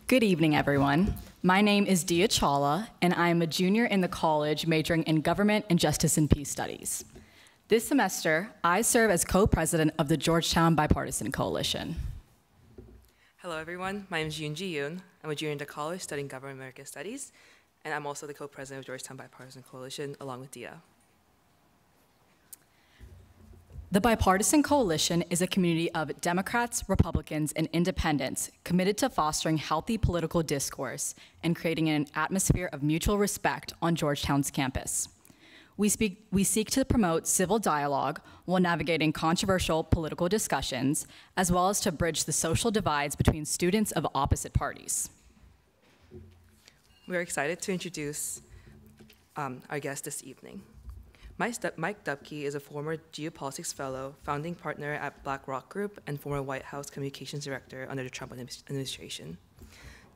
Good evening, everyone. My name is Dia Chawla, and I am a junior in the college majoring in Government and Justice and Peace Studies. This semester, I serve as co-president of the Georgetown Bipartisan Coalition. Hello, everyone. My name is Yoon Ji-yoon. I'm a junior in the college studying Government and American Studies, and I'm also the co-president of Georgetown Bipartisan Coalition, along with Dia. The Bipartisan Coalition is a community of Democrats, Republicans, and Independents committed to fostering healthy political discourse and creating an atmosphere of mutual respect on Georgetown's campus. We seek to promote civil dialogue while navigating controversial political discussions, as well as to bridge the social divides between students of opposite parties. We're excited to introduce our guest this evening. Mike Dubke is a former geopolitics fellow, founding partner at BlackRock Group, and former White House communications director under the Trump administration.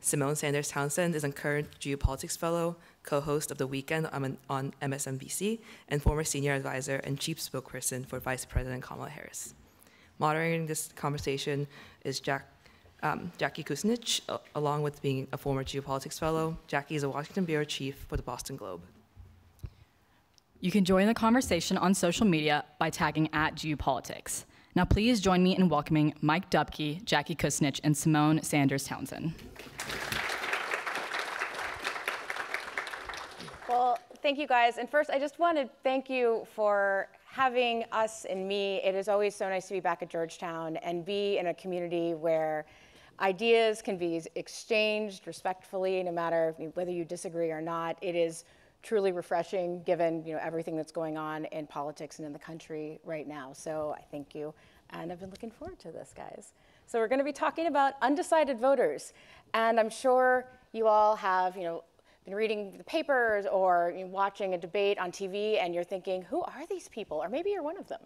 Symone Sanders Townsend is a current geopolitics fellow, co-host of The Weekend on MSNBC, and former senior advisor and chief spokesperson for Vice President Kamala Harris. Moderating this conversation is Jackie Kucinich, along with being a former geopolitics fellow. Jackie is a Washington bureau chief for the Boston Globe. You can join the conversation on social media by tagging @geopolitics. Now please join me in welcoming Mike Dubke, Jackie Kucinich, and Symone Sanders Townsend. Well, thank you guys. And first, I just want to thank you for having us and me. It is always so nice to be back at Georgetown and be in a community where ideas can be exchanged respectfully, no matter whether you disagree or not. It is truly refreshing given everything that's going on in politics and in the country right now. So I thank you, and I've been looking forward to this, guys. So we're going to be talking about undecided voters, and I'm sure you all have been reading the papers or watching a debate on TV, and you're thinking, who are these people? Or maybe you're one of them,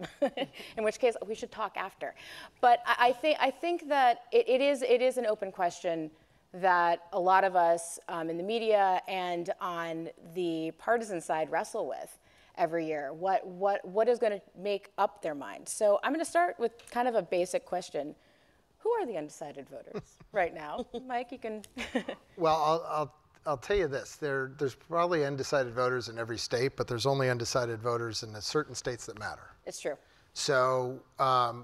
in which case we should talk after. But I think that it is an open question that a lot of us in the media and on the partisan side wrestle with every year. What is going to make up their mind? So I'm going to start with kind of a basic question. Who are the undecided voters right now? Mike, you can. Well, I'll tell you this. There's probably undecided voters in every state, but there's only undecided voters in the certain states that matter. It's true. So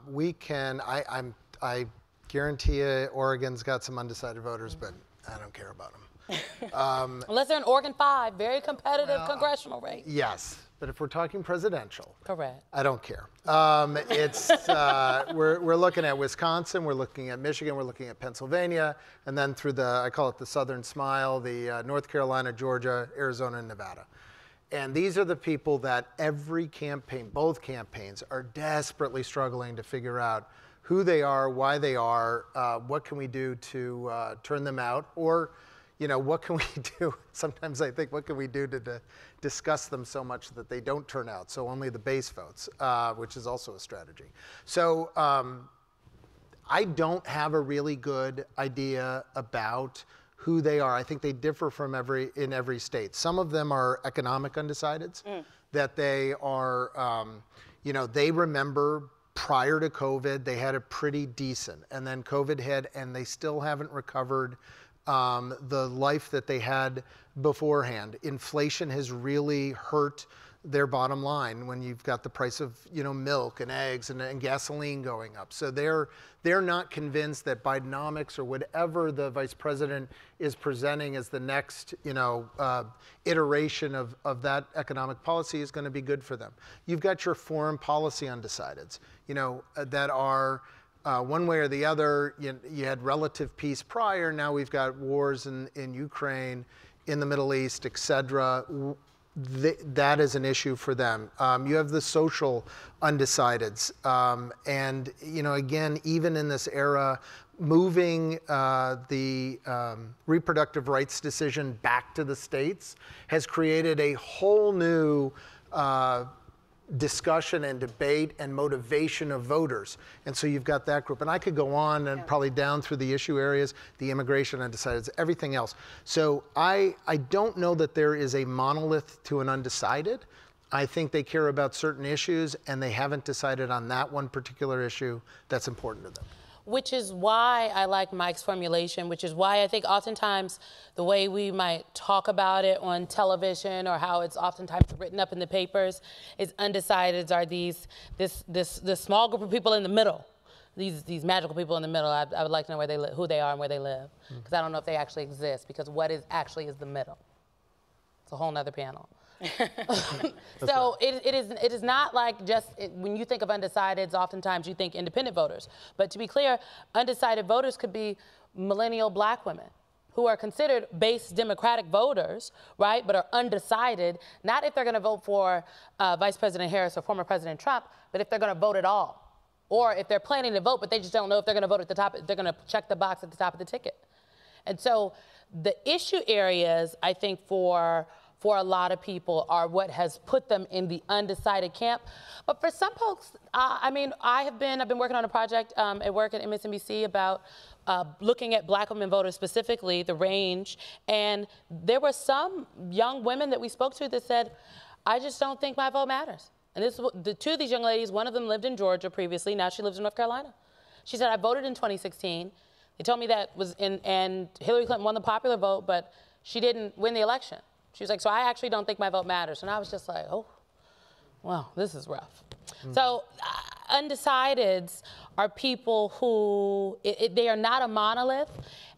we can. I guarantee you Oregon's got some undecided voters, but I don't care about them. Unless they're in Oregon 5, very competitive congressional race. Yes, but if we're talking presidential, correct, I don't care. We're looking at Wisconsin, we're looking at Michigan, we're looking at Pennsylvania, and then through I call it the Southern Smile, the North Carolina, Georgia, Arizona, and Nevada. And these are the people that every campaign, both campaigns, are desperately struggling to figure out who they are, why they are, what can we do to turn them out, or what can we do? Sometimes I think, what can we do to discuss them so much that they don't turn out, so only the base votes, which is also a strategy. So I don't have a really good idea about who they are. I think they differ from in every state. Some of them are economic undecideds, that they are, they remember prior to COVID, they had it pretty decent. And then COVID hit, and they still haven't recovered the life that they had beforehand. Inflation has really hurt their bottom line when you've got the price of milk and eggs and gasoline going up. So they're not convinced that Bidenomics or whatever the vice president is presenting as the next iteration of that economic policy is going to be good for them. You've got your foreign policy undecideds, that are one way or the other. You had relative peace prior. Now we've got wars in Ukraine, in the Middle East, et cetera. That is an issue for them. You have the social undecideds. And, again, even in this era, moving the reproductive rights decision back to the states has created a whole new discussion and debate and motivation of voters. And so you've got that group. And I could go on and probably down through the issue areas, the immigration undecideds, everything else. So I don't know that there is a monolith to an undecided. I think they care about certain issues, and they haven't decided on that one particular issue that's important to them. Which is why I like Mike's formulation, which is why I think oftentimes the way we might talk about it on television or how it's oftentimes written up in the papers is undecideds are this small group of people in the middle. These magical people in the middle. I would like to know where they who they are and where they live, because I don't know if they actually exist, because what is actually is the middle. It's a whole nother panel. So it is not like just when you think of undecideds, oftentimes you think independent voters. But to be clear, undecided voters could be millennial black women who are considered base Democratic voters, right, but are undecided, not if they're going to vote for Vice President Harris or former President Trump, but if they're going to vote at all. Or if they're planning to vote, but they just don't know if they're going to vote at the top, they're going to check the box at the top of the ticket. And so the issue areas, I think, for a lot of people are what has put them in the undecided camp. But for some folks, I mean, I've been working on a project at work at MSNBC about looking at black women voters specifically, the range. And there were some young women that we spoke to that said, I just don't think my vote matters. And this, the two of these young ladies, one of them lived in Georgia previously, now she lives in North Carolina. She said, I voted in 2016. They told me that was and Hillary Clinton won the popular vote, but she didn't win the election. She was like, so I actually don't think my vote matters. And I was just like, oh, well, this is rough. So undecideds are people who, they are not a monolith,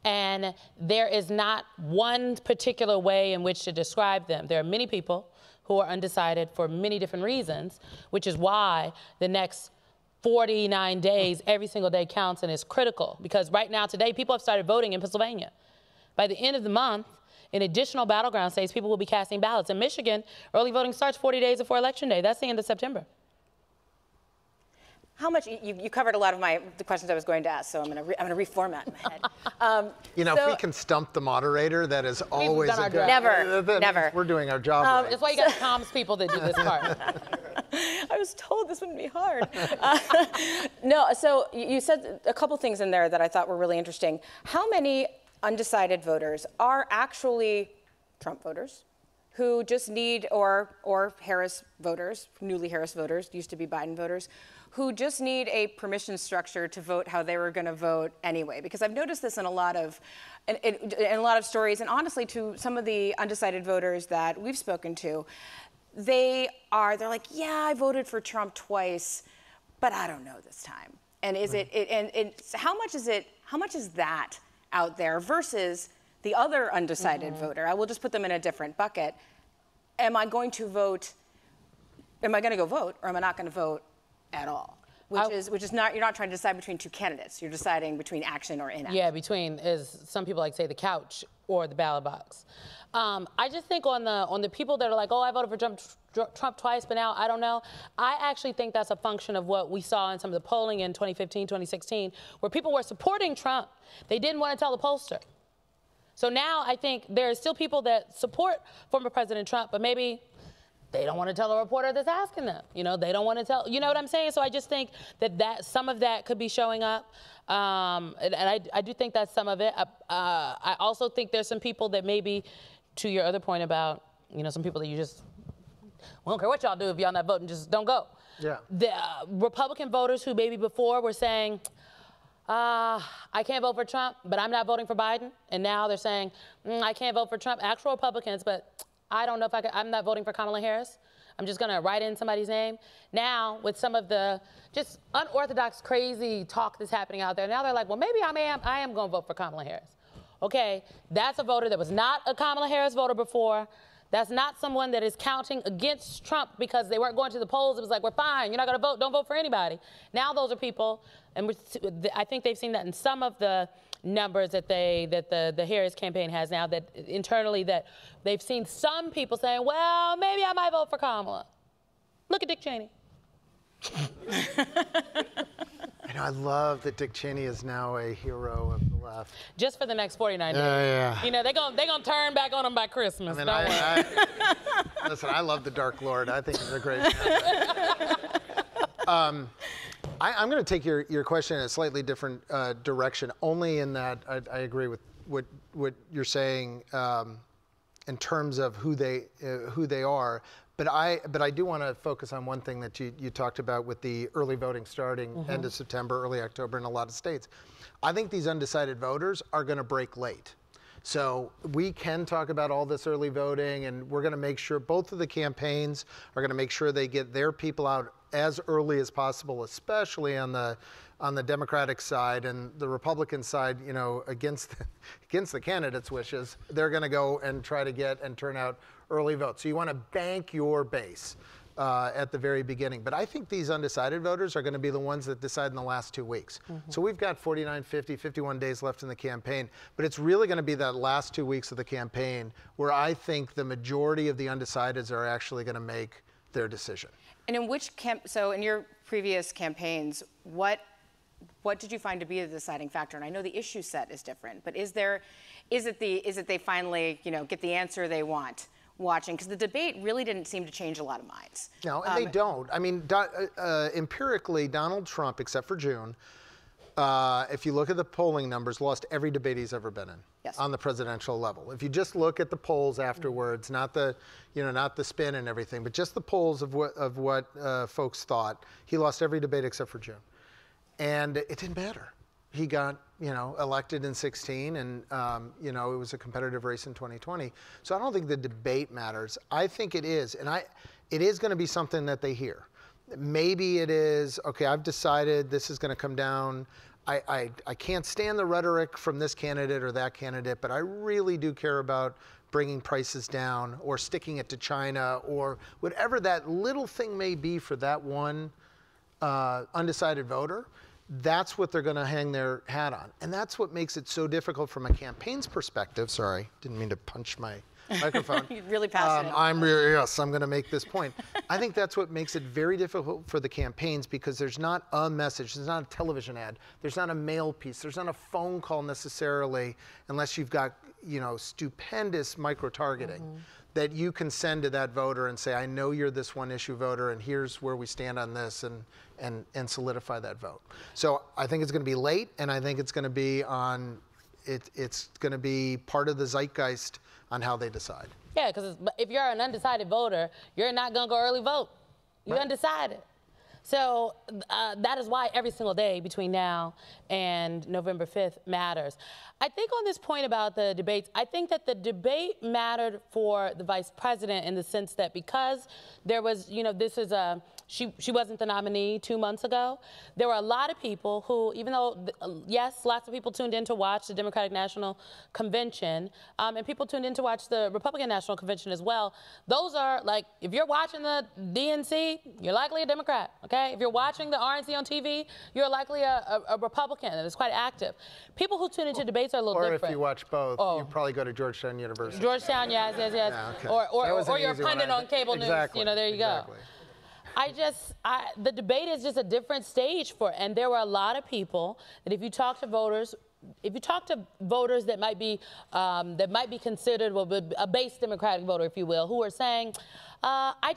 and there is not one particular way in which to describe them. There are many people who are undecided for many different reasons, which is why the next 49 days, every single day counts and is critical. Because right now, today, people have started voting in Pennsylvania. By the end of the month, in additional battleground states, people will be casting ballots. In Michigan, early voting starts 40 days before Election Day. That's the end of September. How much, you covered a lot of the questions I was going to ask, so I'm going to reformat in my head. You know, if we can stump the moderator, that is always a good... Never. We're doing our job right. That's why you got comms people that do this part. I was told this wouldn't be hard. No, so you said a couple things in there that I thought were really interesting. How many undecided voters are actually Trump voters who just need, or Harris voters, newly Harris voters, used to be Biden voters, who just need a permission structure to vote how they were going to vote anyway? Because I've noticed this in a lot of stories, and honestly, to some of the undecided voters that we've spoken to, they're like, yeah, I voted for Trump twice, but I don't know this time. And is how much is that out there versus the other undecided voter? I will just put them in a different bucket. Am I going to vote? Am I going to go vote, or am I not going to vote at all? Which is not, you're not trying to decide between two candidates. You're deciding between action or inaction. Yeah, between, as some people like to say, the couch or the ballot box. I just think on the people that are like, oh, I voted for Trump twice, but now I don't know. I actually think that's a function of what we saw in some of the polling in 2015, 2016, where people were supporting Trump. They didn't want to tell the pollster. So now I think there are still people that support former President Trump, but maybe they don't want to tell a reporter that's asking them. You know, they don't want to tell, you know what I'm saying? So I just think that some of that could be showing up. And I do think that's some of it. I also think there's some people that maybe, to your other point about, you know, some people that you just, we don't care what y'all do if y'all not voting, just don't go. Yeah. The Republican voters who maybe before were saying, I can't vote for Trump, but I'm not voting for Biden. And now they're saying, I can't vote for Trump, actual Republicans, but I don't know if I'm not voting for Kamala Harris. I'm just going to write in somebody's name. Now, with some of the just unorthodox, crazy talk that's happening out there, now they're like, well, maybe I am going to vote for Kamala Harris. Okay, that's a voter that was not a Kamala Harris voter before. That's not someone that is counting against Trump because they weren't going to the polls. It was like, we're fine. You're not going to vote. Don't vote for anybody. Now those are people, and I think they've seen that in some of the numbers that the Harris campaign has now, that internally that they've seen some people saying, well, maybe I might vote for Kamala. Look at Dick Cheney. I know, I love that Dick Cheney is now a hero of the left. Just for the next 49 days. Yeah. You know, they're gonna turn back on him by Christmas. I mean, listen, I love the Dark Lord. I think he's a great I'm going to take your question in a slightly different direction, only in that I agree with what you're saying in terms of who they are. But I do want to focus on one thing that you talked about with the early voting starting end of September, early October in a lot of states. I think these undecided voters are going to break late. So we can talk about all this early voting, and we're going to make sure both of the campaigns are going to make sure they get their people out as early as possible, especially on the Democratic side. And the Republican side, you know, against the candidates' wishes, they're going to go and try to get and turn out early votes. So you want to bank your base at the very beginning. But I think these undecided voters are going to be the ones that decide in the last 2 weeks. So we've got 49, 50, 51 days left in the campaign. But it's really going to be that last 2 weeks of the campaign where I think the majority of the undecideds are actually going to make their decision. And in which so in your previous campaigns, what did you find to be the deciding factor? And I know the issue set is different, but is it they finally, you know, get the answer they want watching? Because the debate really didn't seem to change a lot of minds. No, and they don't. I mean, empirically, Donald Trump, except for June, if you look at the polling numbers, lost every debate he's ever been in on the presidential level. If you just look at the polls afterwards, not the spin and everything, but just the polls of what folks thought, he lost every debate except for June. And it didn't matter. He got, you know, elected in 2016, and you know, it was a competitive race in 2020. So I don't think the debate matters. I think it is, and it is going to be something that they hear. Maybe it is, okay, I've decided this is going to come down. I can't stand the rhetoric from this candidate or that candidate, but I really do care about bringing prices down or sticking it to China or whatever that little thing may be for that one undecided voter. That's what they're going to hang their hat on. And that's what makes it so difficult from a campaign's perspective. Sorry, didn't mean to punch my microphone. You're really passionate. I'm going to make this point. I think that's what makes it very difficult for the campaigns, because there's not a message, there's not a television ad, there's not a mail piece, there's not a phone call necessarily, unless you've got, you know, stupendous micro-targeting that you can send to that voter and say, I know you're this one issue voter, and here's where we stand on this, and solidify that vote. So I think it's going to be late, and I think it's going to be it's going to be part of the zeitgeist on how they decide. Yeah, because if you're an undecided voter, you're not going to go early vote. You're undecided. So that is why every single day between now and November 5th matters. I think on this point about the debates, I think that the debate mattered for the vice president in the sense that because there was, you know, she wasn't the nominee 2 months ago. There were a lot of people who, even though, yes, lots of people tuned in to watch the Democratic National Convention, and people tuned in to watch the Republican National Convention as well. Those are, like, if you're watching the DNC, you're likely a Democrat, okay? If you're watching the RNC on TV, you're likely a Republican, and it's quite active. People who tune into debates are a little different. Or if you watch both, you probably go to Georgetown University. Georgetown, yes. Yeah, okay. Or you're a pundit on cable news. Exactly. You know, there you go. The debate is just a different stage and there were a lot of people that if you talk to voters that might be considered a base Democratic voter, if you will, who are saying, I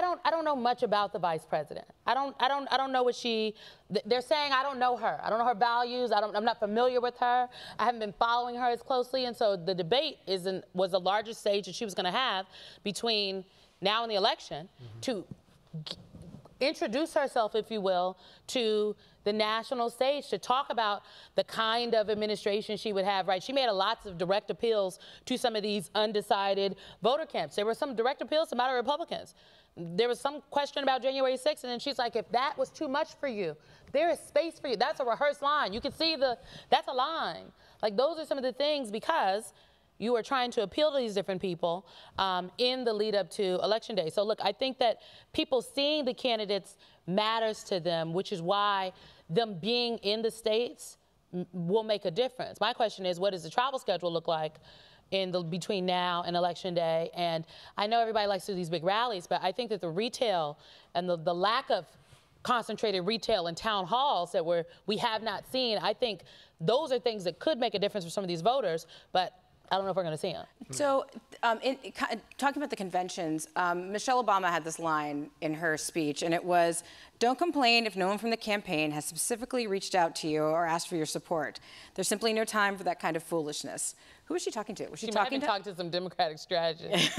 don't know much about the vice president. I don't know what they're saying. I don't know her. I don't know her values. I'm not familiar with her. I haven't been following her as closely. And so the debate was the largest stage that she was going to have between now and the election to introduce herself, if you will, to the national stage to talk about the kind of administration she would have, right? She made lots of direct appeals to some of these undecided voter camps. There were some direct appeals to moderate Republicans. There was some question about January 6th, and then she's like, if that was too much for you, there is space for you. That's a rehearsed line. You can see that's a line. Like, those are some of the things, because you are trying to appeal to these different people in the lead up to Election Day. So look, I think that people seeing the candidates matters to them, which is why them being in the states will make a difference. My question is, what does the travel schedule look like between now and Election Day? And I know everybody likes to do these big rallies, but I think that the retail and the lack of concentrated retail and town halls that we have not seen, I think those are things that could make a difference for some of these voters, but I don't know if we're going to see them. So, talking about the conventions, Michelle Obama had this line in her speech, and it was, "Don't complain if no one from the campaign has specifically reached out to you or asked for your support. There's simply no time for that kind of foolishness." Who was she talking to? Was she talking to some Democratic strategists.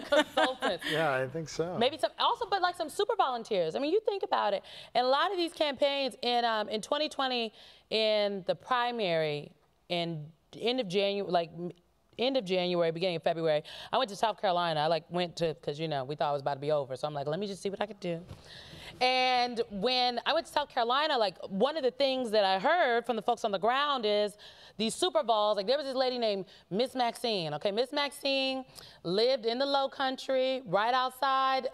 consultants. Yeah, I think so. Maybe some, also, but like some super volunteers. I mean, you think about it. And a lot of these campaigns in 2020, in the primary, in end of January, beginning of February, I went to South Carolina. I went to, because we thought it was about to be over. So I'm like, let me just see what I could do. And when I went to South Carolina, one of the things that I heard from the folks on the ground is these super Vols, there was this lady named Miss Maxine, okay? Miss Maxine lived in the Low Country, right outside,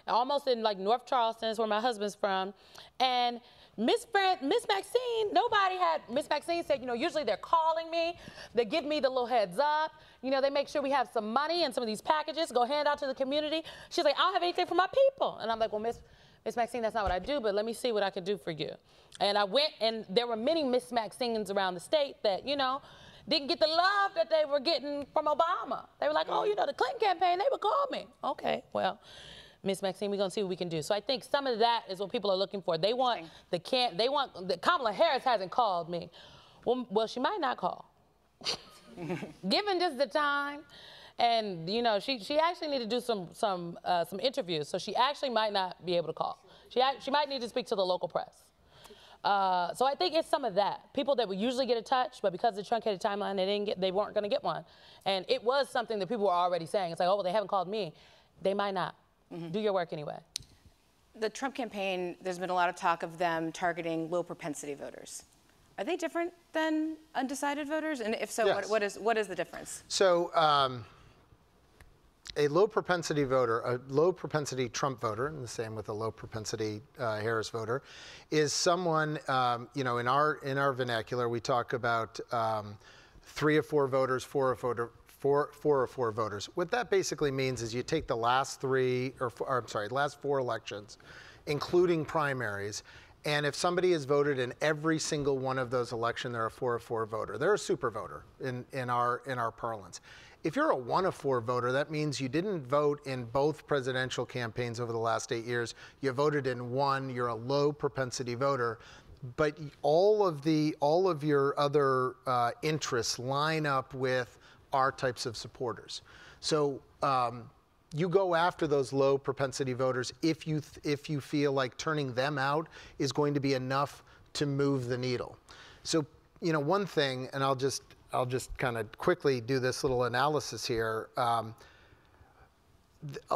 almost in North Charleston, is where my husband's from. And Miss Maxine, Miss Maxine said, usually they're calling me, they give me the little heads up, they make sure we have some money and some of these packages, go hand out to the community. She's like, I don't have anything for my people. And I'm like, well, Miss Maxine, that's not what I do, but let me see what I can do for you. And I went, and there were many Miss Maxines around the state that, didn't get the love that they were getting from Obama. They were like, oh, the Clinton campaign, they would call me. Okay, well, Miss Maxine, we're gonna see what we can do. So I think some of that is what people are looking for. They want Kamala Harris hasn't called me. Well, she might not call. Given just the time. And she actually need to do some interviews, so she actually might not be able to call. She might need to speak to the local press. So I think it's some of that. People that would usually get a touch, but because of the truncated timeline, they weren't going to get one. And it was something that people were already saying. It's like, oh, well, they haven't called me. They might not. Do your work anyway. The Trump campaign, there's been a lot of talk of them targeting low propensity voters. Are they different than undecided voters? And if so, yes. what is the difference? So a low propensity voter, a low propensity Trump voter, and the same with a low propensity Harris voter, is someone, in our vernacular, we talk about 3 or 4 voters, 4 or 4 voters. What that basically means is you take the last last 4 elections, including primaries, and if somebody has voted in every single one of those elections, they're a 4 of 4 voter. They're a super voter in our parlance. If you're a 1 of 4 voter, that means you didn't vote in both presidential campaigns over the last 8 years. You voted in one. You're a low propensity voter, but all of your other interests line up with our types of supporters. So you go after those low propensity voters if you feel like turning them out is going to be enough to move the needle. So one thing, and I'll just kind of quickly do this little analysis here. A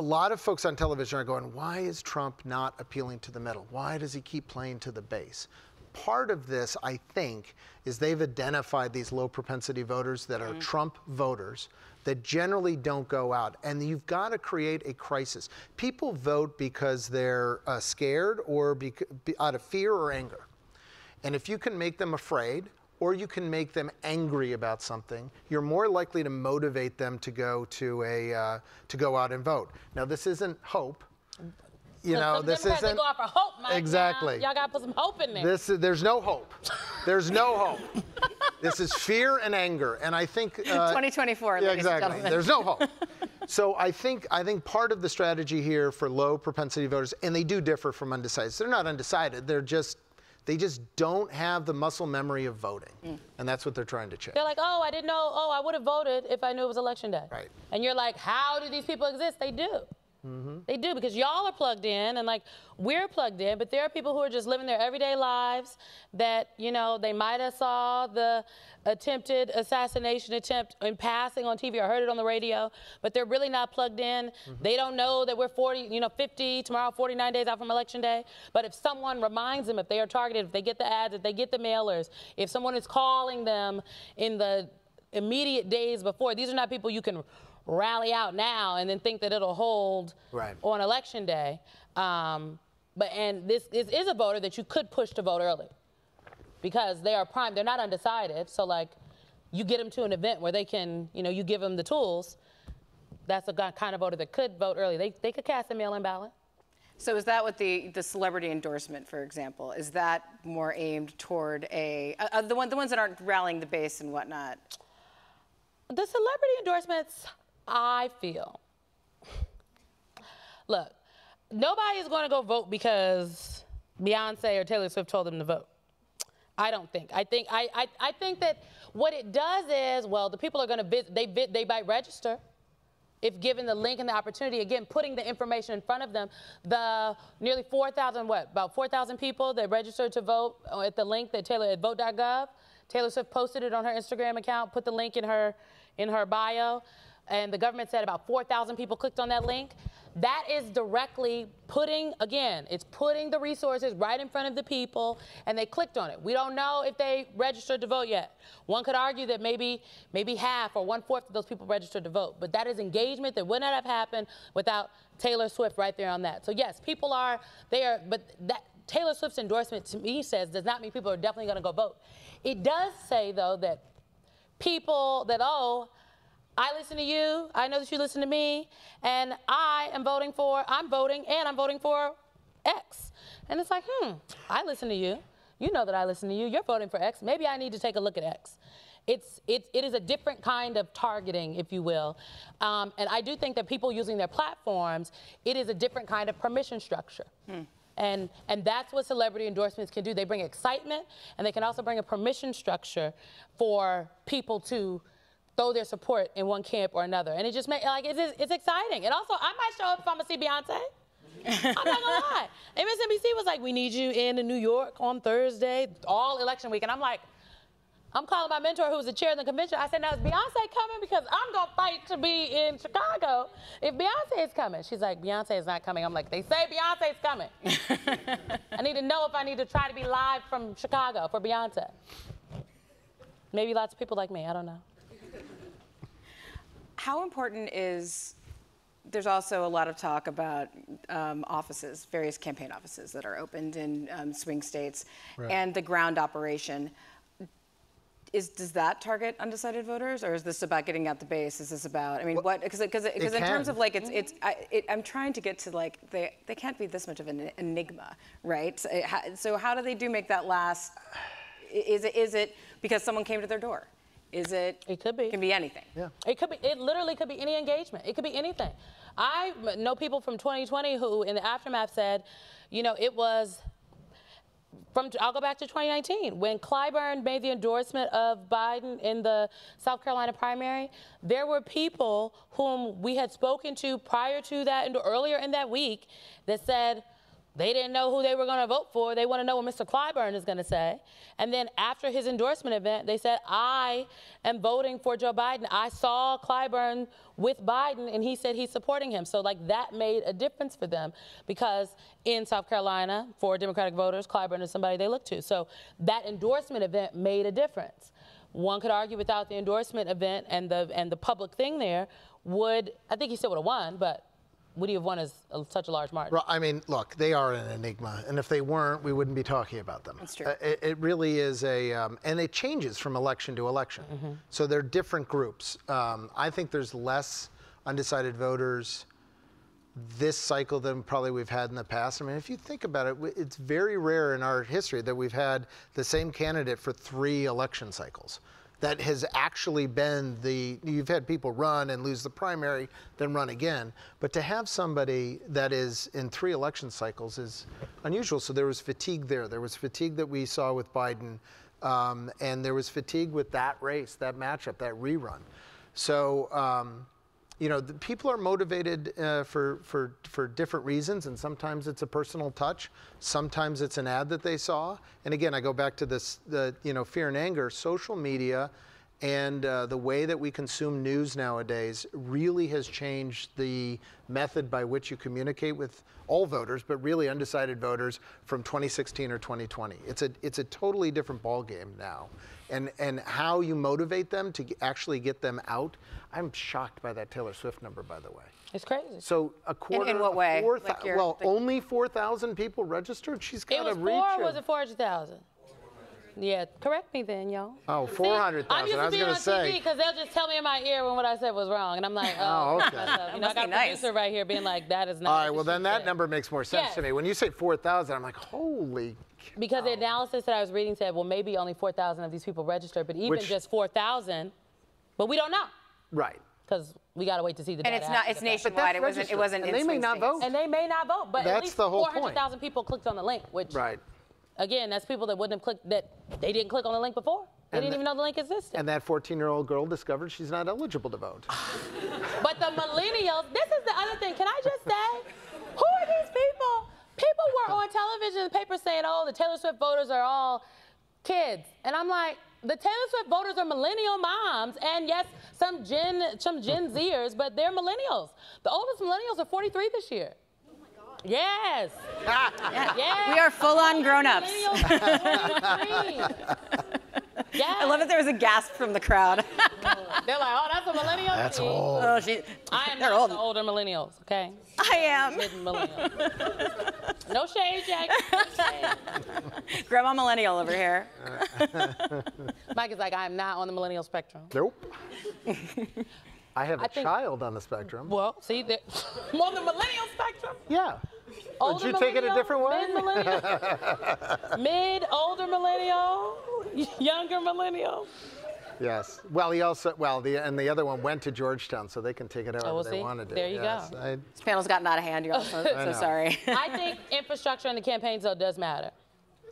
lot of folks on television are going, why is Trump not appealing to the middle? Why does he keep playing to the base? Part of this, I think, is they've identified these low propensity voters that are Trump voters that generally don't go out. And you've got to create a crisis. People vote because they're scared or out of fear or anger. And if you can make them afraid, or you can make them angry about something, you're more likely to motivate them to go out and vote. Now, this isn't hope. This isn't. They go out for hope, Mike. Exactly. Y'all gotta put some hope in there. There's no hope. There's no hope. This is fear and anger, and I think 2024. Yeah, ladies exactly. And gentlemen. There's no hope. So I think part of the strategy here for low propensity voters, and they do differ from undecided. So they're not undecided. They just don't have the muscle memory of voting. And that's what they're trying to check. They're like, oh, I didn't know, I would have voted if I knew it was election day. Right. And you're like, how do these people exist? They do. They do, because y'all are plugged in, and we're plugged in, but there are people who are just living their everyday lives that, they might have saw the attempted assassination attempt in passing on TV or heard it on the radio, but they're really not plugged in. They don't know that we're 50, tomorrow, 49 days out from election day. But if someone reminds them, if they are targeted, if they get the ads, if they get the mailers, if someone is calling them in the immediate days before, these are not people you can rally out now and then think that it'll hold on election day. And this is a voter that you could push to vote early because they are primed. They're not undecided. So you get them to an event where they can, you give them the tools. That's a kind of voter that could vote early. They could cast a mail-in ballot. So is that what the celebrity endorsement, for example, is that more aimed toward the ones that aren't rallying the base and whatnot? The celebrity endorsements, I feel. Look, nobody is going to go vote because Beyonce or Taylor Swift told them to vote. I don't think. I think that what it does is, well, the people are going to visit. They might register. if given the link and the opportunity, again, putting the information in front of them. The nearly 4,000, about 4,000 people that registered to vote at the link that Taylor, at vote.gov. Taylor Swift posted it on her Instagram account, put the link in her bio, and the government said about 4,000 people clicked on that link. That is directly putting, again, it's putting the resources right in front of the people, and they clicked on it. We don't know if they registered to vote yet. One could argue that maybe half or 1/4 of those people registered to vote, but that is engagement that would not have happened without Taylor Swift right there on that. So yes, people are there, but that Taylor Swift's endorsement to me says does not mean people are definitely going to go vote. It does say, though, that people that, oh, I listen to you, I know that you listen to me, and I'm voting for X. And it's like, I listen to you. You know that I listen to you. You're voting for X. Maybe I need to take a look at X. It is a different kind of targeting, if you will. And I do think that people using their platforms, it is a different kind of permission structure. And that's what celebrity endorsements can do. They bring excitement, and they can also bring a permission structure for people to throw their support in one camp or another. And it just makes, like, it's exciting. And also, I might show up if I'm gonna see Beyonce. I'm not gonna lie. MSNBC was like, we need you in New York on Thursday, all election week. And I'm like, I'm calling my mentor who's the chair of the convention. I said, now is Beyonce coming? Because I'm gonna fight to be in Chicago if Beyonce is coming. She's like, Beyonce is not coming. I'm like, they say Beyonce's coming. I need to know if I need to try to be live from Chicago for Beyonce. Maybe lots of people like me, I don't know. How important is, there's also a lot of talk about offices, various campaign offices that are opened in swing states, and the ground operation. Does that target undecided voters, or is this about getting out the base? Is this about, I mean, what, because in terms of like, I'm trying to get to like, they can't be this much of an enigma, right? So how do they make that last, is it because someone came to their door? Is it? It could be. It can be anything. Yeah. It could be. It literally could be any engagement. It could be anything. I know people from 2020 who, in the aftermath, said, you know, it was I'll go back to 2019 when Clyburn made the endorsement of Biden in the South Carolina primary. There were people whom we had spoken to prior to that and earlier in that week that said, they didn't know who they were going to vote for. They want to know what Mr. Clyburn is going to say. And then after his endorsement event, they said, I am voting for Joe Biden. I saw Clyburn with Biden, and he said he's supporting him. So, like, that made a difference for them because in South Carolina, for Democratic voters, Clyburn is somebody they look to. So that endorsement event made a difference. One could argue without the endorsement event and the public thing there I think he still would have won, but would he have won such a large margin? Well, I mean, look, they are an enigma, and if they weren't, we wouldn't be talking about them. That's true. It really is and it changes from election to election. So they're different groups. I think there's less undecided voters this cycle than probably we've had in the past. I mean, if you think about it, it's very rare in our history that we've had the same candidate for 3 election cycles. That has actually been you've had people run and lose the primary, then run again. But to have somebody that is in 3 election cycles is unusual. So there was fatigue there. There was fatigue that we saw with Biden, and there was fatigue with that race, that matchup, that rerun. So, you know, the people are motivated for different reasons, and sometimes it's a personal touch, sometimes it's an ad that they saw. And again, I go back to this, fear and anger. Social media and the way that we consume news nowadays really has changed the method by which you communicate with all voters, but really undecided voters from 2016 or 2020. It's a totally different ballgame now. And how you motivate them to actually get them out. I'm shocked by that Taylor Swift number, by the way. It's crazy. So a quarter. In what way? Only 4,000 people registered. She's got to reach. Was it 400,000? Yeah, correct me then, y'all. Oh, 400,000. I'm used to being on TV because they'll just tell me in my ear when what I said was wrong, and I'm like, oh, okay. You know, I got a producer right here being like, that is not. All right, well then that number makes more sense to me. When you say 4,000, I'm like, holy. Because the analysis that I was reading said, well, maybe only 4,000 of these people registered, but even just 4,000, but we don't know. Right. Because we got to wait to see the data. And it's nationwide. It wasn't. And they may not vote. And they may not vote, but at least 400,000 people clicked on the link, which. Right. Again, that's people that wouldn't have clicked, that they didn't click on the link before. They didn't even know the link existed. And that 14-year-old girl discovered she's not eligible to vote. But the millennials, this is the other thing. Can I just say, who are these people? People were on television and papers saying, oh, the Taylor Swift voters are all kids. And I'm like, the Taylor Swift voters are millennial moms, and yes, some Gen Zers, but they're millennials. The oldest millennials are 43 this year. Oh my God. Yes. Yes. We are full-on grown-ups. Yes. I love that there was a gasp from the crowd. They're like, oh, that's a millennial. That's old. Oh, I am they're not old. the older millennials, okay? I am. Mid-millennial. No shade, Jack. No shade. Grandma millennial over here. Mike is like, I am not on the millennial spectrum. Nope. I have a child on the spectrum. Well, see, I'm on the millennial spectrum. Yeah. Older Did you take it a different way? Older millennial, younger millennial. Yes. Well, he also, and the other one went to Georgetown, so they can take it however they want to do. There you go. This panel's gotten out of hand, y'all. So sorry. I think infrastructure in the campaigns, though, does matter.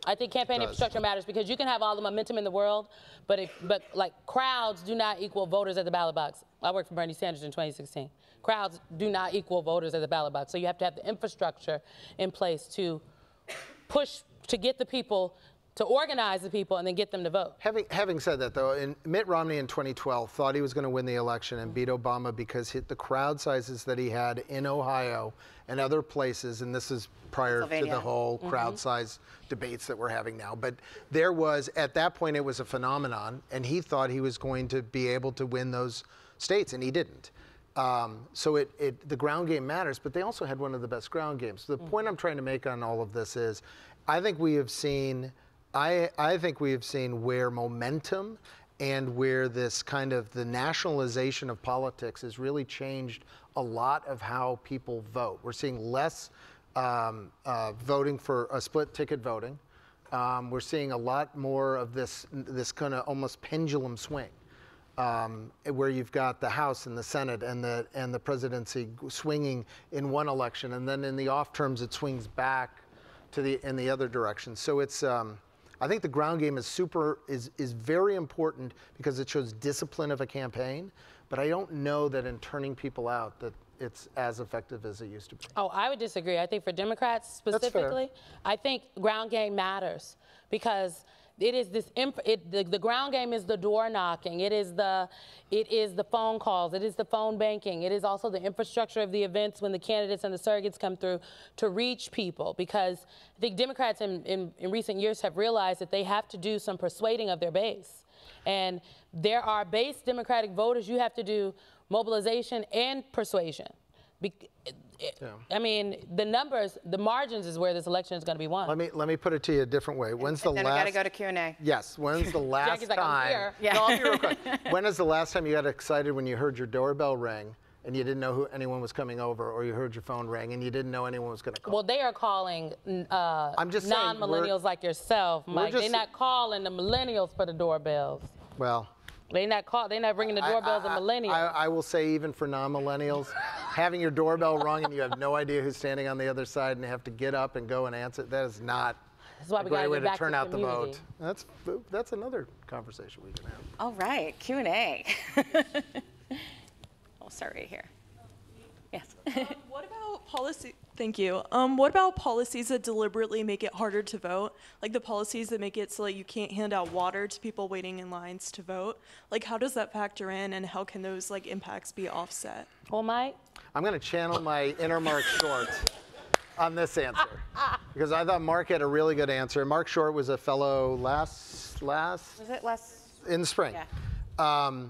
I think campaign infrastructure matters because you can have all the momentum in the world, but like crowds do not equal voters at the ballot box. I worked for Bernie Sanders in 2016. Crowds do not equal voters at the ballot box. So you have to have the infrastructure in place to push, to get the people, to organize the people and then get them to vote. Having said that, though, Mitt Romney in 2012 thought he was going to win the election and beat Obama because the crowd sizes that he had in Ohio and other places, and this is prior to the whole crowd size debates that we're having now, but there was, at that point, it was a phenomenon, and he thought he was going to be able to win those states, and he didn't. So the ground game matters, but they also had one of the best ground games. The point I'm trying to make on all of this is, I think we have seen where momentum and where this kind of the nationalization of politics has really changed a lot of how people vote. We're seeing less voting for split ticket voting. We're seeing a lot more of this kind of almost pendulum swing. Where you've got the House and the Senate and the presidency swinging in one election, and then in the off terms it swings back to in the other direction. So it's I think the ground game is very important because it shows discipline of a campaign, but I don't know that in turning people out that it's as effective as it used to be. Oh, I would disagree. I think for Democrats specifically, I think ground game matters because it is this. The ground game is the door knocking. It is the phone calls. It is the phone banking. It is also the infrastructure of the events when the candidates and the surrogates come through to reach people. Because I think Democrats in recent years have realized that they have to do some persuading of their base, and there are base Democratic voters. You have to do mobilization and persuasion. I mean, the numbers, the margins is where this election is going to be won. Let me put it to you a different way. When's the last? Then I got to go to Q&A. Yes. When's the last Jackie's like, time? I'm here. Yeah. No, I'll be real quick. When is the last time you got excited when you heard your doorbell ring and you didn't know who anyone was coming over, or you heard your phone ring and you didn't know anyone was going to call? Well, they are calling non-millennials like yourself, Mike. They're not calling the millennials for the doorbells. Well. They're not ringing the doorbells of millennials. I will say, even for non-millennials, having your doorbell rung and you have no idea who's standing on the other side and you have to get up and go and answer, that is not a great way to turn out the vote. That's another conversation we can have. All right, Q&A. I'll start right here. Yes. What about policy? Thank you. What about policies that deliberately make it harder to vote? Like the policies that make it so like you can't hand out water to people waiting in lines to vote. Like how does that factor in, and how can those like impacts be offset? Well, Mike? I'm going to channel my inner Mark Short on this answer because I thought Mark had a really good answer. Mark Short was a fellow last Was it last? in the spring. Yeah.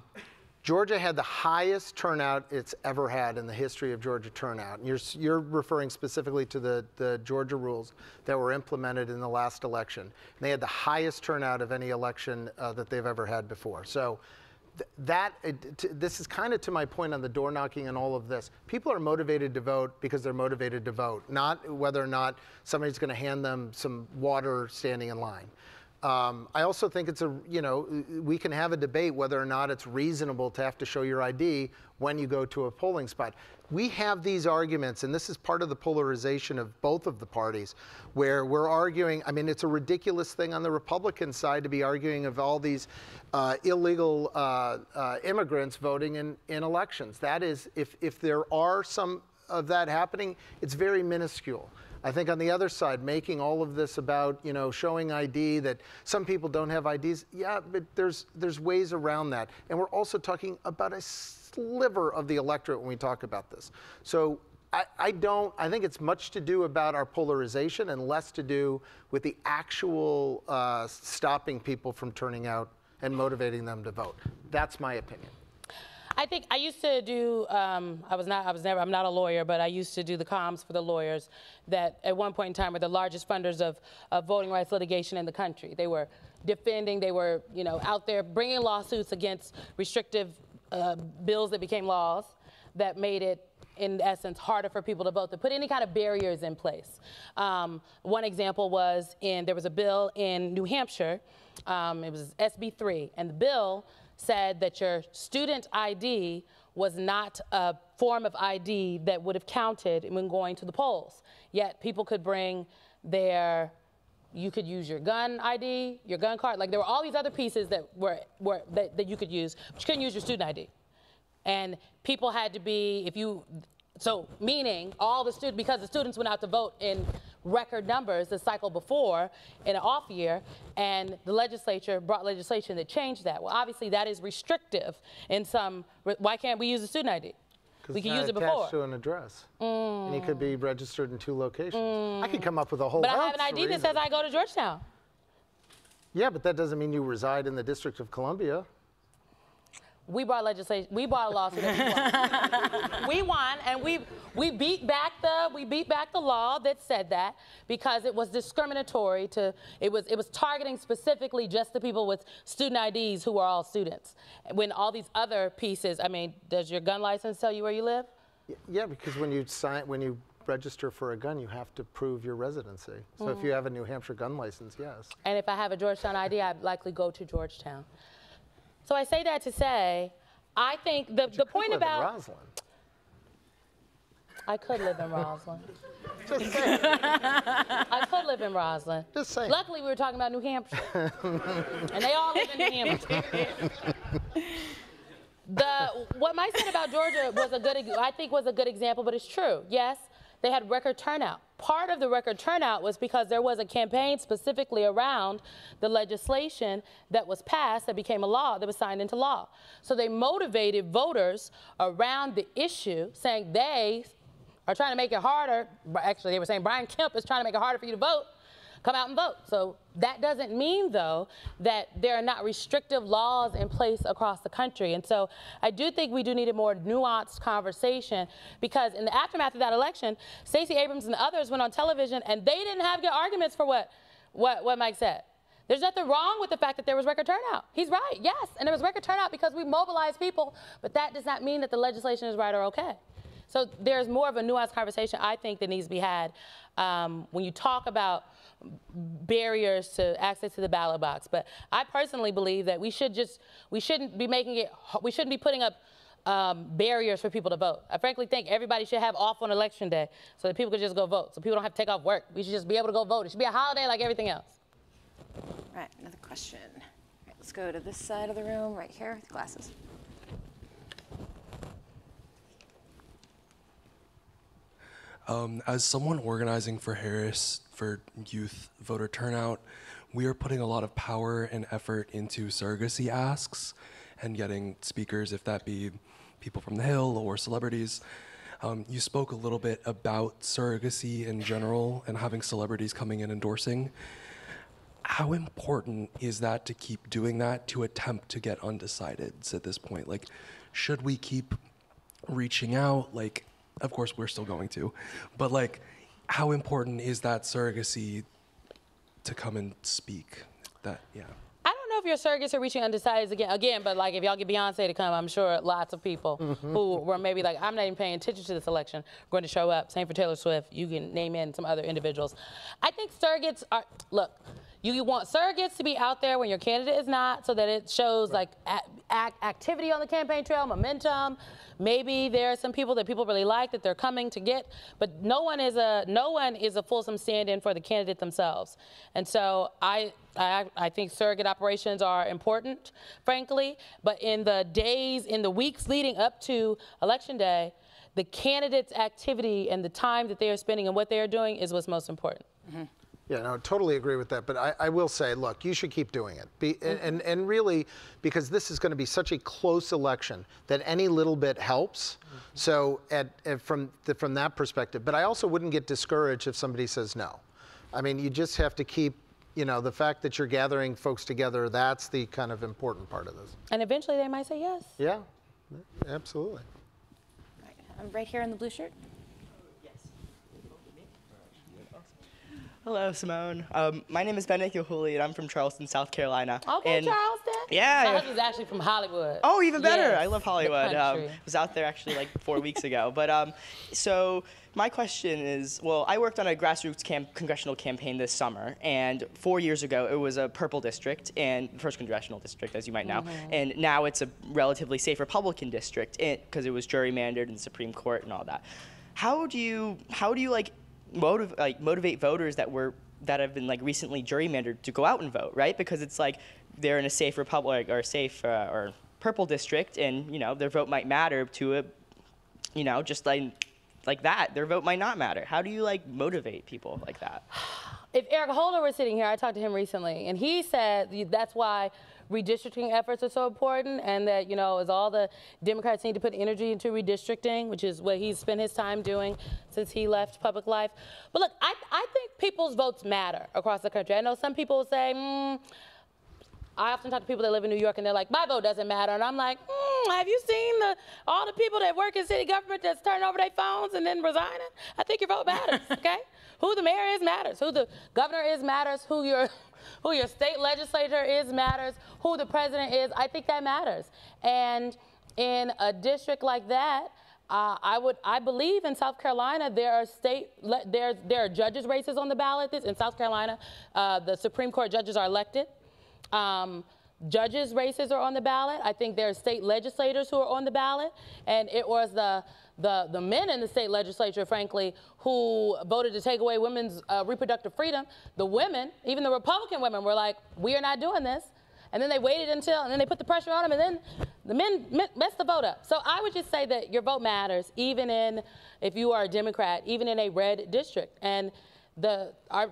Georgia had the highest turnout it's ever had in the history of Georgia turnout. And you're referring specifically to the Georgia rules that were implemented in the last election. And they had the highest turnout of any election that they've ever had before. So this is kind of to my point on the door knocking and all of this. People are motivated to vote because they're motivated to vote, not whether or not somebody's going to hand them some water standing in line. I also think it's we can have a debate whether or not it's reasonable to have to show your ID when you go to a polling spot. We have these arguments, and this is part of the polarization of both of the parties, where we're arguing, I mean, it's a ridiculous thing on the Republican side to be arguing of all these illegal immigrants voting in elections. That is, if there are some of that happening, it's very minuscule. I think on the other side, making all of this about, showing ID, that some people don't have IDs, yeah, but there's ways around that. And we're also talking about a sliver of the electorate when we talk about this. So I think it's much to do about our polarization and less to do with the actual stopping people from turning out and motivating them to vote. That's my opinion. I think I used to do, I'm not a lawyer, but I used to do the comms for the lawyers that at one point in time were the largest funders of voting rights litigation in the country. They were defending, they were, out there bringing lawsuits against restrictive bills that became laws that made it, in essence, harder for people to vote, to put any kind of barriers in place. One example was there was a bill in New Hampshire, it was SB 3, and the bill said that your student ID was not a form of ID that would have counted when going to the polls. Yet people could bring you could use your gun ID, your gun card, like there were all these other pieces that that you could use, but you couldn't use your student ID. And people had to be, meaning all the students, because the students went out to vote in record numbers the cycle before in an off year, and the legislature brought legislation that changed that. Well, obviously that is restrictive in some, why can't we use the student ID? We can use it before. Attached to an address. And you could be registered in 2 locations. I could come up with a whole But I have an ID that says I go to Georgetown. Yeah, but that doesn't mean you reside in the District of Columbia. We brought legislation. We brought a lawsuit. And we won, and we beat back the law that said that because it was discriminatory. It was targeting specifically just the people with student IDs who are all students. When all these other pieces, I mean, does your gun license tell you where you live? Yeah, because when you register for a gun, you have to prove your residency. So if you have a New Hampshire gun license, yes. And if I have a Georgetown ID, I'd likely go to Georgetown. So I say that to say, I think the point about... Roslyn. I could live in Roslyn. Just saying. I could live in Roslyn. Just saying. Luckily, we were talking about New Hampshire. And they all live in New Hampshire. What Mike said about Georgia was a good example, but it's true. Yes, they had record turnout. Part of the record turnout was because there was a campaign specifically around the legislation that was passed, that became a law, that was signed into law. So they motivated voters around the issue, saying they are trying to make it harder. Actually, they were saying Brian Kemp is trying to make it harder for you to vote. Come out and vote. So that doesn't mean, though, that there are not restrictive laws in place across the country. And so I do think we do need a more nuanced conversation, because in the aftermath of that election, Stacey Abrams and others went on television and they didn't have good arguments for what Mike said. There's nothing wrong with the fact that there was record turnout. He's right, yes, and there was record turnout because we mobilized people, but that does not mean that the legislation is right or okay. So there's more of a nuanced conversation, I think, that needs to be had when you talk about barriers to access to the ballot box. But I personally believe that we shouldn't be putting up barriers for people to vote. I frankly think everybody should have off on election day so that people could just go vote, so people don't have to take off work. We should just be able to go vote. It should be a holiday like everything else. All right, another question. All right, let's go to this side of the room, right here with glasses. As someone organizing for Harris for youth voter turnout, we are putting a lot of power and effort into surrogacy asks and getting speakers, if that be people from the Hill or celebrities. You spoke a little bit about surrogacy in general and having celebrities coming in endorsing. How important is that to keep doing that, to attempt to get undecideds at this point? Like, should we keep reaching out? Like, of course, we're still going to, but like, how important is that surrogacy to come and speak? That, yeah. I don't know if your surrogates are reaching undecideds again, but like if y'all get Beyonce to come, I'm sure lots of people who were maybe like, I'm not even paying attention to this election, going to show up. Same for Taylor Swift. You can name in some other individuals. I think surrogates are, look, You want surrogates to be out there when your candidate is not, so that it shows like activity on the campaign trail, momentum. Maybe there are some people that people really like that they're coming to get, but no one is a fulsome stand-in for the candidate themselves. And so I think surrogate operations are important, frankly, but in the weeks leading up to Election Day, the candidate's activity and the time that they are spending and what they are doing is what's most important. Mm-hmm. Yeah, no, totally agree with that. But I will say, look, you should keep doing it. And really, because this is going to be such a close election that any little bit helps. So from that perspective. But I also wouldn't get discouraged if somebody says no. I mean, you just have to keep, the fact that you're gathering folks together, that's the kind of important part of this. And eventually they might say yes. Yeah, absolutely. I'm right here in the blue shirt. Hello, Symone. My name is Ben Yohuli, and I'm from Charleston, South Carolina. Okay, and Charleston. Yeah. My husband's actually from Hollywood. Oh, even better. Yes, I love Hollywood. was out there actually like 4 weeks ago. But so my question is, well, I worked on a grassroots congressional campaign this summer, and 4 years ago it was a purple district, and first congressional district, as you might know, and now it's a relatively safe Republican district because it was gerrymandered in the Supreme Court and all that. How do you like motivate voters that have been like recently gerrymandered to go out and vote, right? Because it's like they're in a safe Republic or safe or purple district, and their vote might matter to a, just like that, their vote might not matter. How do you like motivate people like that? If Eric Holder were sitting here, I talked to him recently, and he said that's why redistricting efforts are so important, and that, as all the Democrats need to put energy into redistricting, which is what he's spent his time doing since he left public life. But look, I think people's votes matter across the country. I know some people say, I often talk to people that live in New York, and they're like, my vote doesn't matter. And I'm like, have you seen all the people that work in city government that's turning over their phones and then resigning? I think your vote matters, okay? Who the mayor is matters. Who the governor is matters. Who your state legislator is matters. Who the president is, I think that matters. And in a district like that, I believe in South Carolina there are judges races on the ballot. In South Carolina, the Supreme Court judges are elected. Judges races are on the ballot. I think there are state legislators who are on the ballot, and it was the men in the state legislature, frankly, who voted to take away women's reproductive freedom. The women, even the Republican women, were like, we are not doing this. And then they waited and then they put the pressure on them, and then the men messed the vote up. So I would just say that your vote matters, if you are a Democrat, even in a red district. And I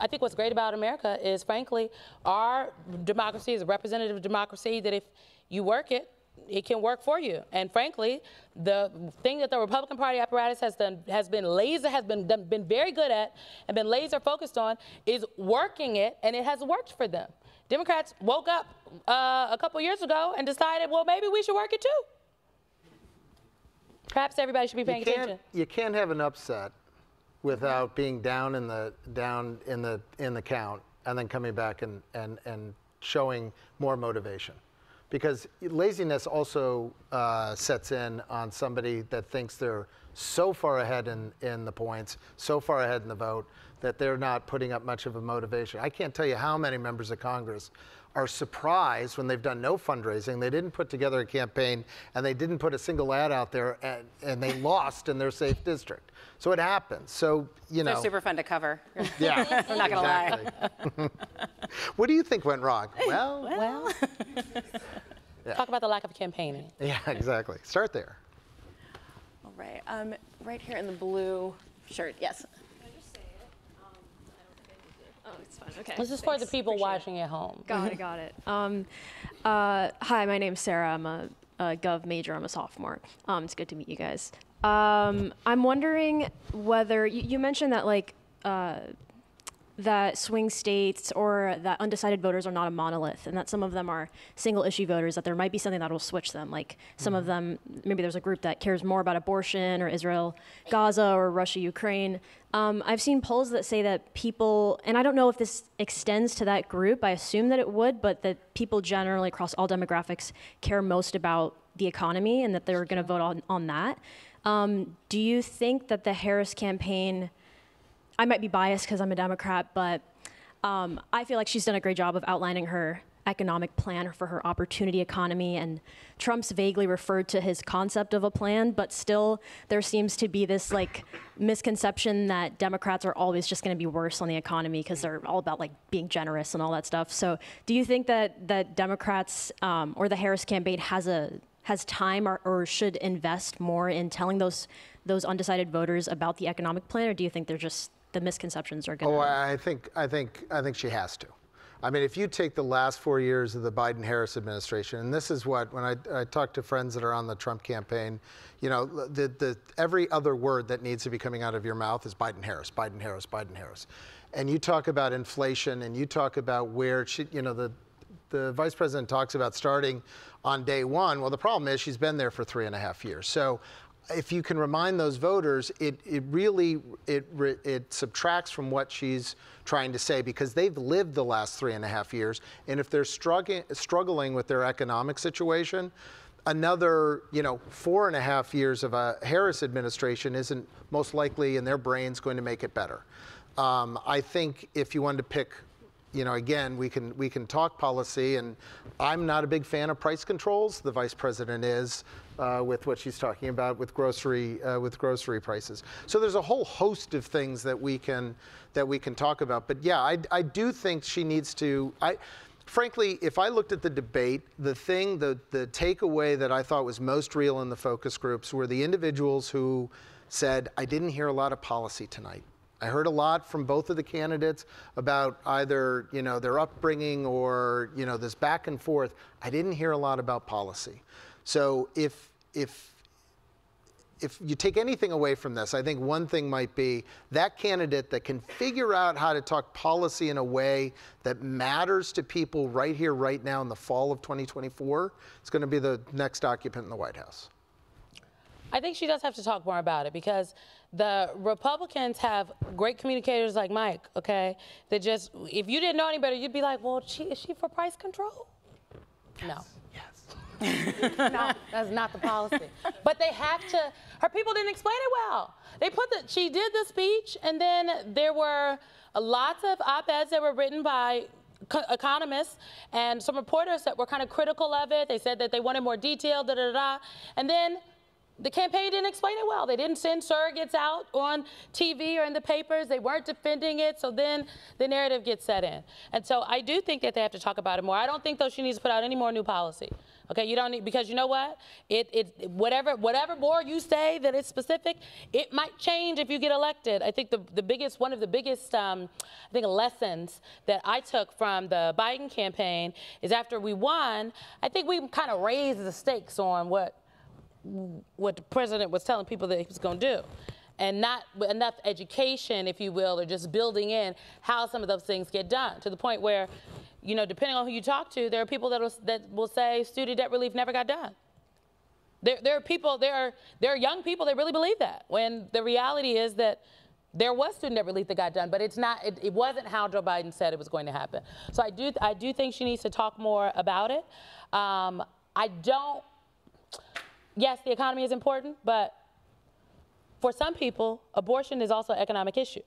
think what's great about America is, frankly, our democracy is a representative democracy that if you work it, it can work for you. And frankly, the thing that the Republican Party apparatus has been very good at and been laser focused on is working it, and it has worked for them. Democrats woke up a couple years ago and decided, well, maybe we should work it too. Perhaps everybody should be paying attention. You can't have an upset without being down in the count and then coming back and showing more motivation. Because laziness also sets in on somebody that thinks they're so far ahead in the points, so far ahead in the vote, that they're not putting up much of a motivation. I can't tell you how many members of Congress are surprised when they've done no fundraising, they didn't put together a campaign, and they didn't put a single ad out there, and they lost in their safe district. So it happens. So, They're super fun to cover. Yeah. I'm not going to lie. What do you think went wrong? Well. Yeah. Talk about the lack of campaigning. Yeah, exactly. Start there. All right. Right here in the blue shirt. Yes. Can I just say it? I don't think I need to. Oh, it's fine. Okay. This is for the people watching at home. Got it. Hi, my name's Sarah. I'm a Gov major. I'm a sophomore. It's good to meet you guys. I'm wondering whether you mentioned that that swing states or that undecided voters are not a monolith, and that some of them are single issue voters, that there might be something that will switch them. Like some of them, maybe there's a group that cares more about abortion or Israel, Gaza, or Russia, Ukraine. I've seen polls that say that people, and I don't know if this extends to that group, I assume that it would, but that people generally across all demographics care most about the economy and that they're going to vote on that. Do you think that the Harris campaign, I might be biased because I'm a Democrat, but I feel like she's done a great job of outlining her economic plan for her opportunity economy, and Trump's vaguely referred to his concept of a plan, but still there seems to be this like misconception that Democrats are always just going to be worse on the economy because they're all about like being generous and all that stuff. So do you think that Democrats or the Harris campaign has time or should invest more in telling those undecided voters about the economic plan, or do you think they're just the misconceptions are going to? Oh, I think she has to. I mean, if you take the last 4 years of the Biden-Harris administration, and this is what, when I talk to friends that are on the Trump campaign, you know, every other word that needs to be coming out of your mouth is Biden-Harris, Biden-Harris, Biden-Harris. And you talk about inflation, and you talk about where, the vice president talks about starting on day one. Well, the problem is she's been there for 3.5 years. So if you can remind those voters, it really subtracts from what she's trying to say, because they've lived the last 3.5 years, and if they're struggling with their economic situation, another 4.5 years of a Harris administration isn't most likely in their brains going to make it better. I think if you wanted to pick, again, we can talk policy, and I'm not a big fan of price controls. The vice president is with what she's talking about with grocery prices. So there's a whole host of things that we can talk about. But yeah, I do think she needs to. Frankly, if I looked at the debate, the takeaway that I thought was most real in the focus groups were the individuals who said, I didn't hear a lot of policy tonight. I heard a lot from both of the candidates about either, their upbringing or, this back and forth. I didn't hear a lot about policy. So if you take anything away from this, I think one thing might be that candidate that can figure out how to talk policy in a way that matters to people right here, right now in the fall of 2024 is going to be the next occupant in the White House. I think she does have to talk more about it, because the Republicans have great communicators like Mike, okay? That just, if you didn't know any better, you'd be like, well, is she for price control? Yes. No. Yes. No, that's not the policy. But they have to, her people didn't explain it well. She did the speech, and then there were lots of op-eds that were written by economists and some reporters that were kind of critical of it. They said that they wanted more detail, and then the campaign didn't explain it well. They didn't send surrogates out on TV or in the papers. They weren't defending it. So then the narrative gets set in. And so I do think that they have to talk about it more. I don't think, though, she needs to put out any more new policy. Okay, you don't need, because you know what? Whatever more you say that it's specific, it might change if you get elected. I think one of the biggest lessons that I took from the Biden campaign is after we won, I think we kind of raised the stakes on what the president was telling people that he was going to do, and not enough education, if you will, or just building in how some of those things get done, to the point where, depending on who you talk to, there are people that will say student debt relief never got done. There are young people that really believe that, when the reality is that there was student debt relief that got done, but it wasn't how Joe Biden said it was going to happen. So I do think she needs to talk more about it. Yes, the economy is important, but for some people, abortion is also an economic issue,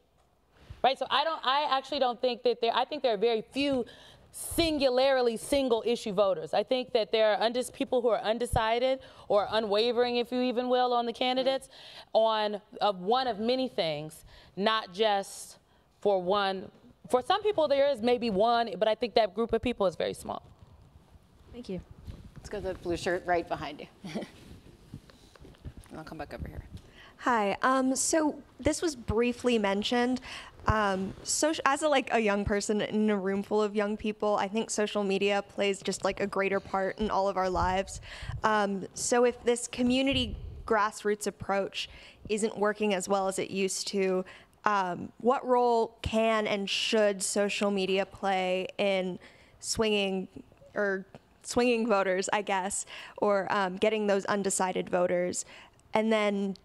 right? So I actually don't think that I think there are very few singularly single issue voters. I think that there are people who are undecided or unwavering, if you even will, on the candidates on one of many things, not just for one. For some people, there is maybe one, but I think that group of people is very small. Thank you. Let's go to the blue shirt right behind you. And I'll come back over here. Hi. So this was briefly mentioned. So as a young person in a room full of young people, I think social media plays just like a greater part in all of our lives. So if this community grassroots approach isn't working as well as it used to, what role can and should social media play in swinging voters, I guess, or getting those undecided voters? And then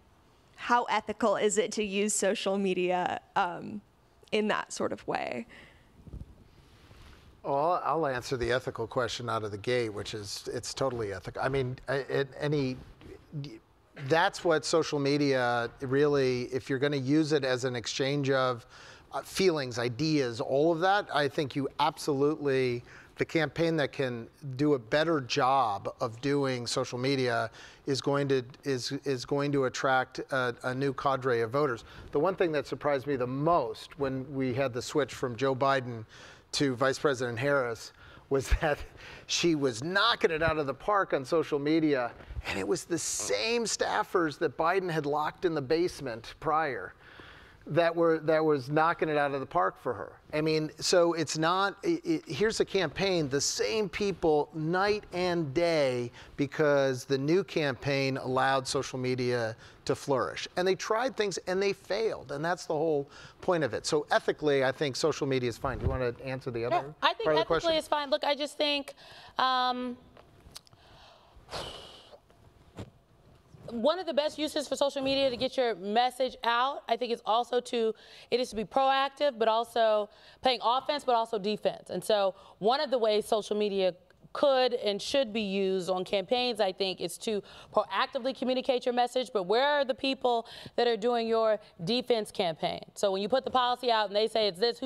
how ethical is it to use social media in that sort of way? Well, I'll answer the ethical question out of the gate, which is it's totally ethical. I mean, that's what social media really, if you're going to use it as an exchange of feelings, ideas, all of that, I think you absolutely, the campaign that can do a better job of doing social media is going to attract a new cadre of voters. The one thing that surprised me the most when we had the switch from Joe Biden to Vice President Harris was that she was knocking it out of the park on social media, and it was the same staffers that Biden had locked in the basement prior that was knocking it out of the park for her. I mean, so it's not, here's a campaign, the same people night and day, because the new campaign allowed social media to flourish. And they tried things and they failed, and that's the whole point of it. So ethically, I think social media is fine. Do you want to answer the other I think part of the ethically question? it's fine. Look, I just think one of the best uses for social media to get your message out, I think, is also to be proactive, but also playing offense, but also defense. And so one of the ways social media could and should be used on campaigns, I think, is to proactively communicate your message. But where are the people that are doing your defense campaign? So when you put the policy out and they say it's this,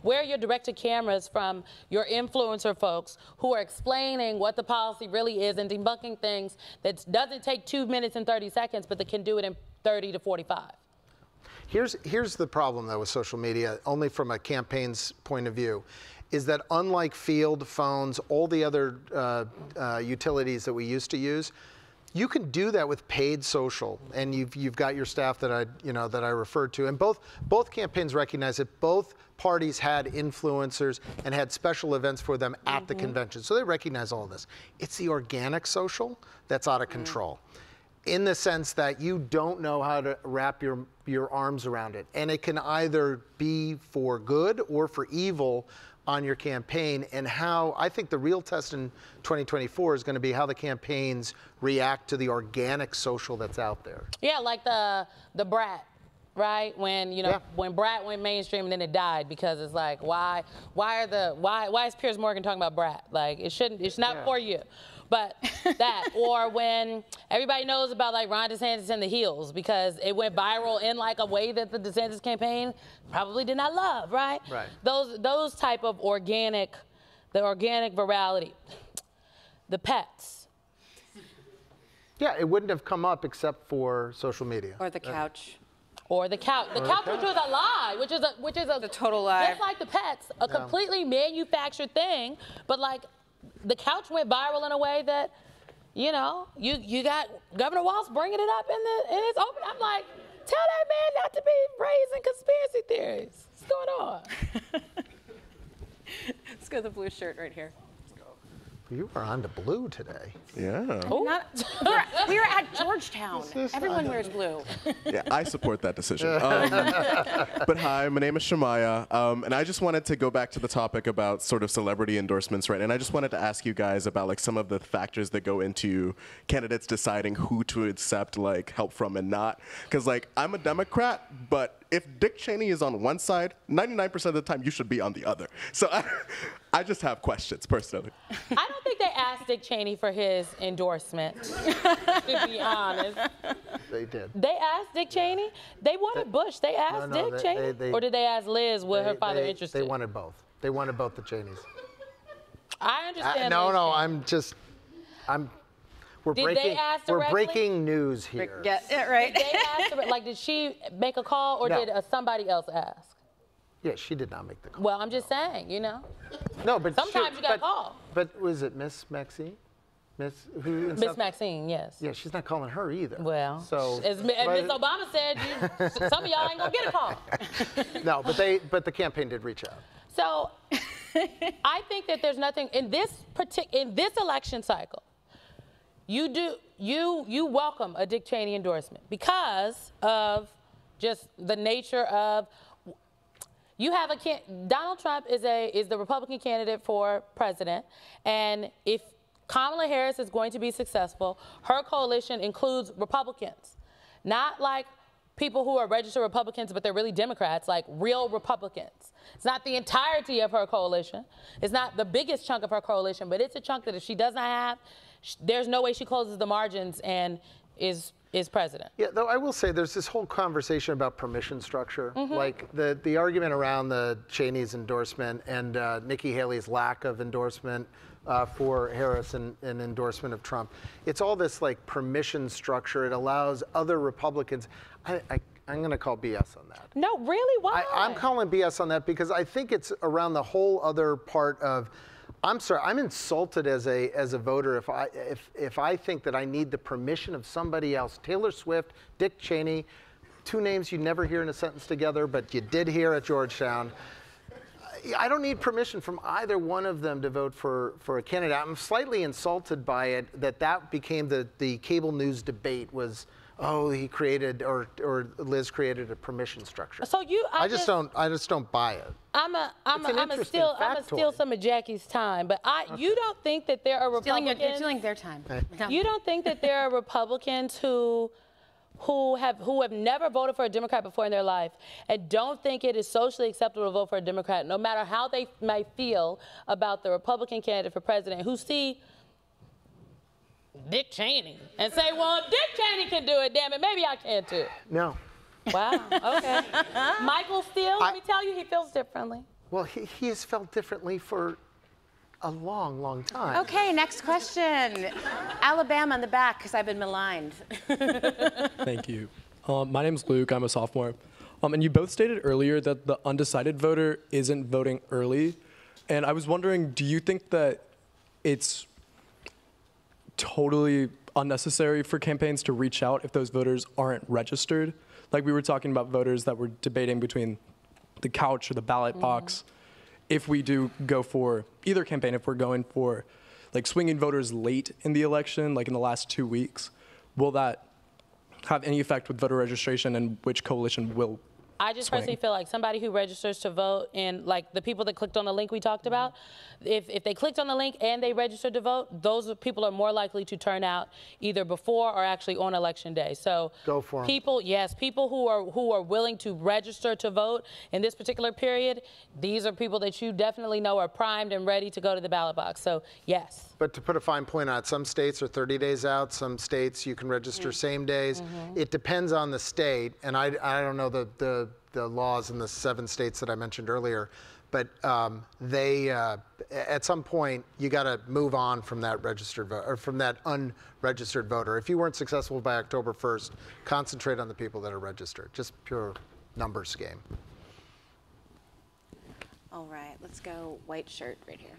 where are your directed cameras from your influencer folks who are explaining what the policy really is and debunking things that doesn't take 2 minutes and 30 seconds, but that can do it in 30 to 45? Here's the problem, though, with social media, only from a campaign's point of view, is that unlike field, phones, all the other utilities that we used to use, you can do that with paid social, and you've got your staff that I referred to, and both campaigns recognize that both parties had influencers and had special events for them at the convention, so they recognize all of this. It's the organic social that's out of control, in the sense that you don't know how to wrap your arms around it, and it can either be for good or for evil on your campaign. And how I think the real test in 2024 is going to be how the campaigns react to the organic social that's out there. Yeah, like the Brat, right? When when Brat went mainstream and then it died, because it's like, why is Piers Morgan talking about Brat? Like, it's not for you. But that, or when everybody knows about like Ron DeSantis and the heels, because it went viral in like a way that the DeSantis campaign probably did not love, right? Right. Those type of organic virality. The pets. Yeah, it wouldn't have come up except for social media. Or the couch. Or the couch. The couch, which was a lie, which is a total lie. Just like the pets, a completely manufactured thing, but like, the couch went viral in a way that, you got Governor Walz bringing it up in his open. I'm like, tell that man not to be raising conspiracy theories. What's going on? Let's go to the blue shirt right here. You are on to blue today. Yeah. We were at Georgetown. Everyone wears blue. Yeah, I support that decision. But hi, my name is Shamaya, and I just wanted to go back to the topic about sort of celebrity endorsements, right? And I just wanted to ask you guys about like some of the factors that go into candidates deciding who to accept like help from and not. Because like, I'm a Democrat, but if Dick Cheney is on one side, 99% of the time you should be on the other. So I just have questions, personally. I don't think they asked Dick Cheney for his endorsement, to be honest. They did. They asked Dick Cheney? They wanted Bush. They asked Dick Cheney? Or did they ask Liz, was her father interested? They wanted both. They wanted both the Cheneys. I understand. We're breaking news here. Yeah, right. Did they ask, like, did she make a call, or did somebody else ask? Yeah, she did not make the call. Well, I'm just saying, No, but sometimes you got to call. But was it Miss Maxine? Miss Maxine, yes. Yeah, she's not calling her either. Well, so as Miss Obama said, some of y'all ain't gonna get a call. No, but the campaign did reach out. So I think that there's nothing in this election cycle. You welcome a Dick Cheney endorsement because of just the nature of. You have Donald Trump is the Republican candidate for president, and if Kamala Harris is going to be successful, her coalition includes Republicans, not like people who are registered Republicans, but they're really Democrats, like real Republicans. It's not the entirety of her coalition. It's not the biggest chunk of her coalition, but it's a chunk that if she does not have, there's no way she closes the margins and is is president. Yeah, though I will say there's this whole conversation about permission structure. Like the argument around the Cheney's endorsement and Nikki Haley's lack of endorsement for Harris and endorsement of Trump. It's all this like permission structure. It allows other Republicans. I'm going to call BS on that. No, really? Why? I'm calling BS on that because I think it's around the whole other part of, I'm sorry, I'm insulted as a voter if I think that I need the permission of somebody else. Taylor Swift, Dick Cheney, two names you never hear in a sentence together, but you did hear at Georgetown. I don't need permission from either one of them to vote for a candidate. I'm slightly insulted by it that became the cable news debate was, oh, he created or Liz created a permission structure. So I just don't buy it. I'm gonna steal some of Jackie's time, but you don't think that there are Republicans? You're stealing their time. No. You don't think that there are Republicans who have never voted for a Democrat before in their life and don't think it is socially acceptable to vote for a Democrat, no matter how they might feel about the Republican candidate for president, who see Dick Cheney and say, well, if Dick Cheney can do it, damn it, maybe I can too. No. Wow, okay. Michael Steele, let me tell you, he feels differently. Well, he has felt differently for a long, long time. Okay, next question. Alabama in the back, because I've been maligned. Thank you. My name's Luke, I'm a sophomore. And you both stated earlier that the undecided voter isn't voting early. And I was wondering, do you think that it's totally unnecessary for campaigns to reach out if those voters aren't registered? Like we were talking about voters that were debating between the couch or the ballot box. If we do go for either campaign, if we're going for like swinging voters late in the election, like in the last 2 weeks, will that have any effect with voter registration and which coalition will I just personally feel like somebody who registers to vote, and like the people that clicked on the link we talked about, if they clicked on the link and they registered to vote, those people are more likely to turn out either before or actually on election day. So go for them. People who are willing to register to vote in this particular period, these are people that you definitely know are primed and ready to go to the ballot box. So yes. But to put a fine point on it, some states are 30 days out. Some states you can register same days. It depends on the state, and I don't know the laws in the 7 states that I mentioned earlier, but they at some point you got to move on from that registered vote or from that unregistered voter. If you weren't successful by October 1st, concentrate on the people that are registered. Just pure numbers game. All right, let's go white shirt right here.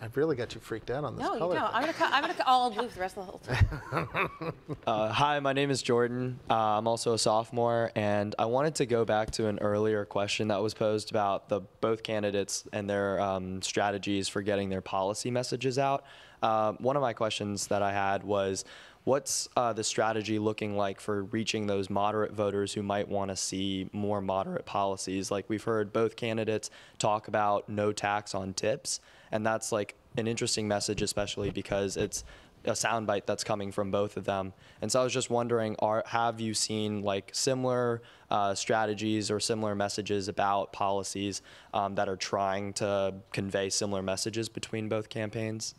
I've really got you freaked out on this color. No, you don't. I'm gonna all blue for the rest of the whole time. Hi, my name is Jordan. I'm also a sophomore, and I wanted to go back to an earlier question that was posed about both candidates and their strategies for getting their policy messages out. One of my questions that I had was, what's the strategy looking like for reaching those moderate voters who might want to see more moderate policies? Like we've heard both candidates talk about no tax on tips, and that's like an interesting message, especially because it's a soundbite that's coming from both of them. And so I was just wondering, have you seen like similar strategies or similar messages about policies that are trying to convey similar messages between both campaigns?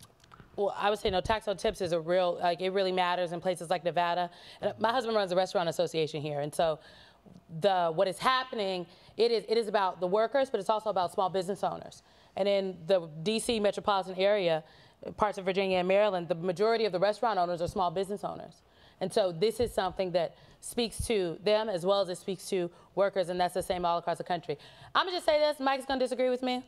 Well, I would say no, tax on tips is a real, like it really matters in places like Nevada. And my husband runs a restaurant association here, and so what is happening, it is about the workers, but it's also about small business owners. And in the DC metropolitan area, parts of Virginia and Maryland, the majority of the restaurant owners are small business owners. And so this is something that speaks to them as well as it speaks to workers, and that's the same all across the country. I'm gonna just say this, Mike's gonna disagree with me.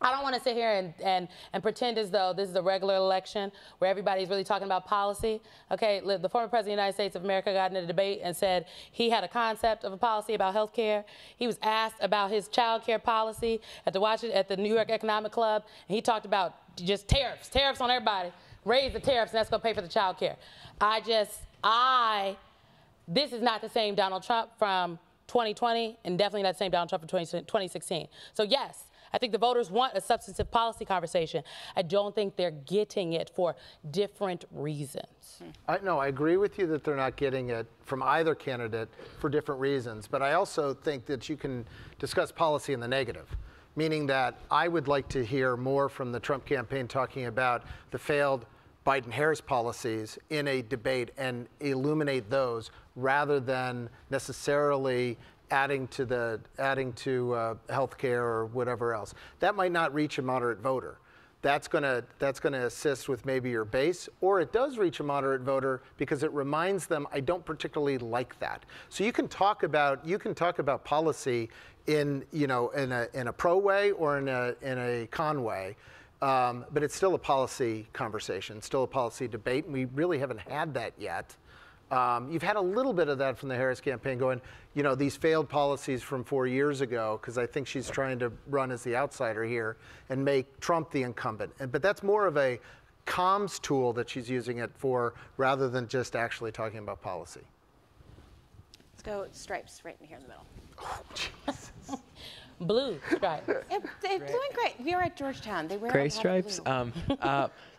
I don't want to sit here and pretend as though this is a regular election where everybody's really talking about policy. Okay, the former president of the United States of America got in a debate and said he had a concept of a policy about health care. He was asked about his child care policy at the New York Economic Club, and he talked about just tariffs on everybody. Raise the tariffs, and that's going to pay for the child care. This is not the same Donald Trump from 2020, and definitely not the same Donald Trump from 2016. So yes, I think the voters want a substantive policy conversation. I don't think they're getting it for different reasons. No, I agree with you that they're not getting it from either candidate for different reasons, but I also think that you can discuss policy in the negative, meaning that I would like to hear more from the Trump campaign talking about the failed Biden-Harris policies in a debate and illuminate those rather than necessarily adding to healthcare or whatever else. That might not reach a moderate voter. That's gonna assist with maybe your base, or it does reach a moderate voter because it reminds them, I don't particularly like that. So you can talk about policy in a pro way or in a con way, but it's still a policy conversation, still a policy debate, and we really haven't had that yet. You've had a little bit of that from the Harris campaign going, these failed policies from 4 years ago, because I think she's trying to run as the outsider here and make Trump the incumbent. But that's more of a comms tool that she's using it for rather than just actually talking about policy. Let's go stripes right in here in the middle. Oh, Jesus. Blue stripes. They're doing great. We are at Georgetown. They wear Gray a lot of stripes. blue.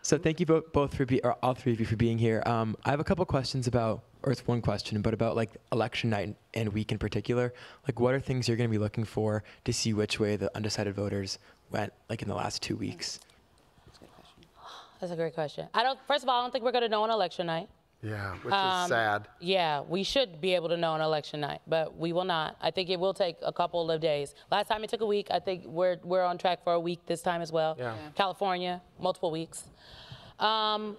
So thank you both for all three of you for being here. I have a couple questions about, or it's one question, but about like election night and week in particular. Like, what are things you're going to be looking for to see which way the undecided voters went, like in the last 2 weeks? That's a great question. First of all, I don't think we're going to know on election night. Yeah, which is sad. Yeah, we should be able to know on election night, but we will not. I think it will take a couple of days. Last time it took a week. I think we're on track for a week this time as well. Yeah. California, multiple weeks.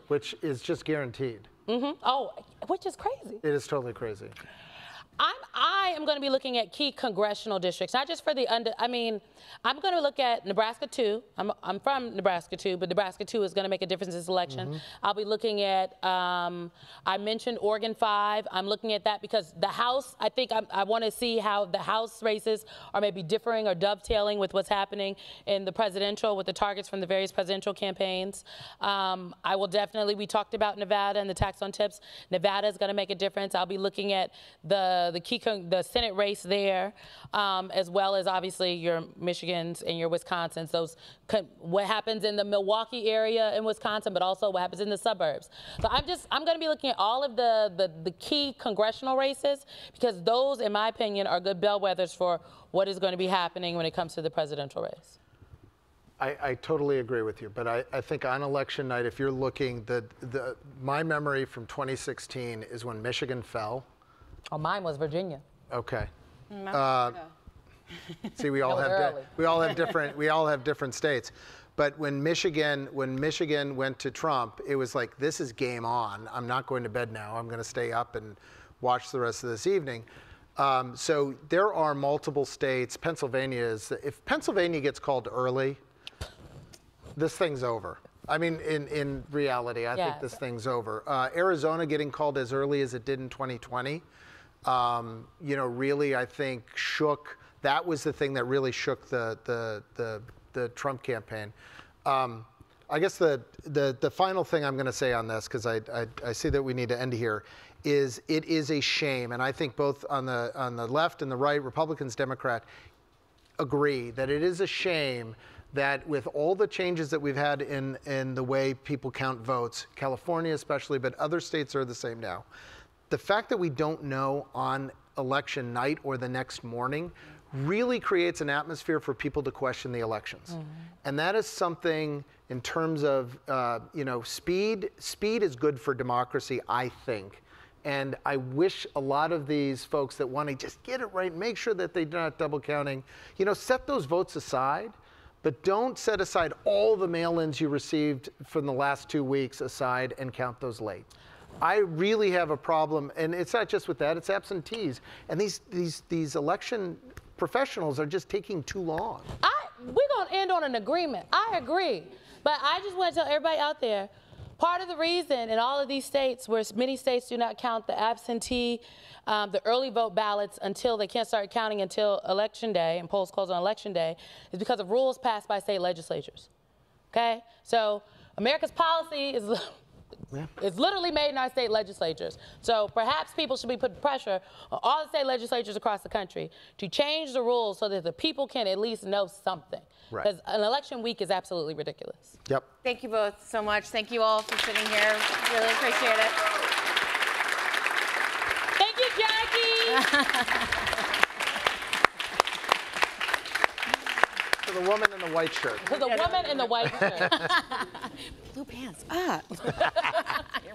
Which is just guaranteed. Mm-hmm. Oh, which is crazy. It is totally crazy. I am going to be looking at key congressional districts, not just for the I'm going to look at Nebraska 2. I'm from Nebraska 2, but Nebraska 2 is going to make a difference in this election. Mm-hmm. I'll be looking at, I mentioned Oregon 5. I'm looking at that because the House, I think I want to see how the House races are maybe differing or dovetailing with what's happening in the presidential, with the targets from the various presidential campaigns. I will definitely, we talked about Nevada and the tax on tips. Nevada is going to make a difference. I'll be looking at the Senate race there, as well as obviously your Michigans and your Wisconsins. What happens in the Milwaukee area in Wisconsin, but also what happens in the suburbs. So I'm going to be looking at all of the key congressional races, because those, in my opinion, are good bellwethers for what is going to be happening when it comes to the presidential race. I totally agree with you, but I think on election night, if you're looking, my memory from 2016 is when Michigan fell. Oh, mine was Virginia. Okay. See, we all have different states. But when Michigan went to Trump, it was like, this is game on. I'm not going to bed now. I'm going to stay up and watch the rest of this evening. So there are multiple states. Pennsylvania if Pennsylvania gets called early, this thing's over. I mean, in reality, I think this thing's over. Arizona getting called as early as it did in 2020, really, I think that was the thing that really shook the Trump campaign. I guess the final thing I'm going to say on this, because I see that we need to end here, is it is a shame, and I think both on the left and the right, Republicans, Democrat, agree that it is a shame that with all the changes that we've had in the way people count votes, California especially, but other states are the same now, the fact that we don't know on election night or the next morning really creates an atmosphere for people to question the elections. Mm-hmm. And that is something in terms of, speed. Speed is good for democracy, I think. And I wish a lot of these folks that want to just get it right, make sure that they're not double counting, set those votes aside, but don't set aside all the mail-ins you received from the last 2 weeks aside and count those late. I really have a problem, and it's not just with that, it's absentees. And these election professionals are just taking too long. We're going to end on an agreement. I agree. But I just want to tell everybody out there, part of the reason in all of these states where many states do not count the absentee, the early vote ballots until they can't start counting until election day, and polls close on election day, is because of rules passed by state legislatures. Okay? So America's policy is it's literally made in our state legislatures. So perhaps people should be putting pressure on all the state legislatures across the country to change the rules so that the people can at least know something. Because an election week is absolutely ridiculous. Yep. Thank you both so much. Thank you all for sitting here. Really appreciate it. Thank you, Jackie. For the woman in the white shirt. For the woman in the white shirt. Blue pants. You're a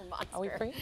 monster. Are we free?